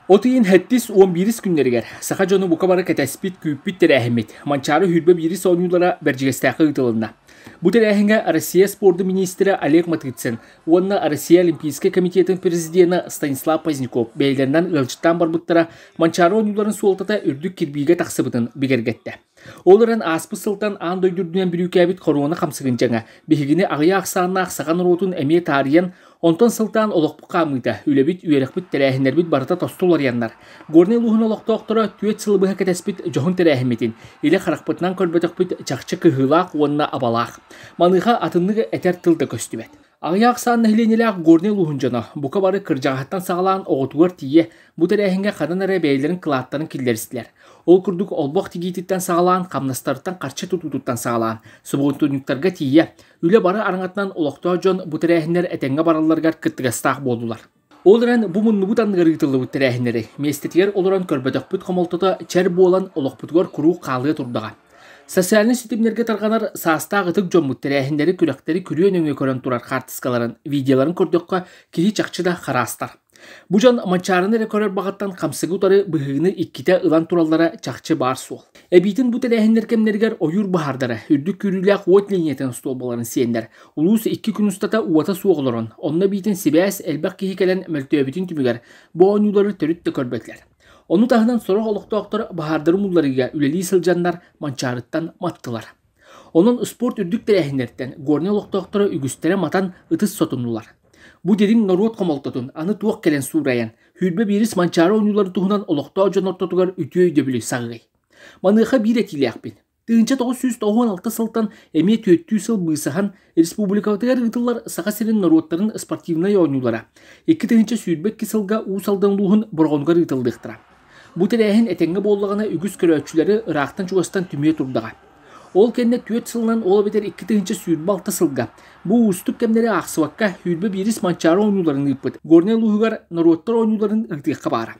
Otiyin hettis 11 günleriger. Saka jonu bu kabara ketespit küpüt terehimit. Mançarı hürbe biris oyunculara bercigestaqı ıtılında. Bu terehine Россия спорты министрі Олег Матыцин, онна Россия Олимпийский комитетінің президенті Станислав Поздняков бәйлерінен ылжыттан барбыттара манчары ойнуларын суолтата үрдік кирбиге тақсыбытын бігергетті. Оларын аспы сылтан ан дойдүрдүнен бір үкәбіт корона қамсығын жаңа, бігігіне ағыя ақсағына ақсаған ротын әме тариян, онтан сылтан олықпы қамыйда, үлебіт үйерекбіт тәрәхінербіт барыта тостулар яннар. Горне луғын олықты оқтыра түйет сылыбыға кәтеспіт жоғын тәрәхіметін, илі қарақпытынан көрбетіқпіт жақчы кығылақ, онна абалақ. Маныға атынығы әтер тылды көстібет. Ағыя ақсағына хиленеләқ горне луғын жана, бұқа бары кыржағаттан сағалан оғытуғар тие, бұ тәрәхінге қадан әрі бәйлерін қылаттарын келдерістілер. Ол күрдік олбақ тегейтіттен сағалан, қамнастарыттан қарчы тұтуттан сағалан. Сұбығын тұнықтарға тие, үлі бары арыңатынан олықтыға жон бұ тәрәхінер әтенге бараларғар кіттігістақ болдулар. Олыран бұ мұнны бұтанығыр ұйтылы бұ тәрәхінері. Местетігер олыран көрбәдік бұт қомалтыда чәр болан олықпытығар күру қалығы тұрдыға. Социальный сетімлерге тарғанар састағы тұк жон бұт тәрәхіндері күректері күрен өңе көрін тұрар қартысқаларын, видеоларын көрдіққа кері чақчыда қарастар. Бұ жан манчарыны рекорер бағаттан қамсығы ұтары бұғығыны иккіте ұлан туралдара чақчы бар сол. Әбейтін бұ тәрәхіндер кемнергер ойыр бағардары, үрдік күріліғ уат линиятын столбаларын сиендер. Улус 2 күн ұстата уата суғылырын. Онына бейтін себәс әлбәқ кейкелен мәлтөбетін түмігер. Бұ ойнулары төрітті көрбетлер. Onu tahından sonra olukta oktara bahardarı mullarıga üleli sılcanlar mançarıttan mattыlar. Onun sport ürdük tәрәхінерттен горне olukta oktara ügüstere matan ıtız sotunlular. Bu dedin narot komoltatun anı tuğuk kelen surayan. Hürbe biris mançarı oynuları tuğunan olukta ocan ortatugar ütüye ödebülü sağıgay. Manıqa bir etili akbin. Tığınca 996 sıltan eme tüyöttüğü sıl bıysahan Respublikavatıgar ıtıllar sağa serin narotların sportivnay oynulara. Eki tığınca sürбек kesılga uğusaldan luğun borğongar ıtıldıqtıra. Bu tәрәхін әтенгі болығына үгіз көрәтшілері Iraqtan Çugastan tümeye turdağa. Ol kenne tüyet sılынан ola beter 2 tığınca sürbe alta sılga. Bu ustup kemleri ақсываққа hürbe biris mançarı oynuların ıpıt. Горне луғығар народтар oynuların ıqtığıqqa bara.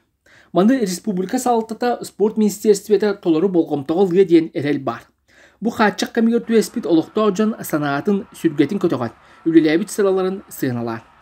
Mandı Respublika Sağlıqtata Sport Ministerstvetі толары болғымтағылғы дейін әрел бар. Bu қатшақ камигер tüyespit олықта оcan sanatın sürgetin kötüğat. Ülelәбіт sıraların sığınalar.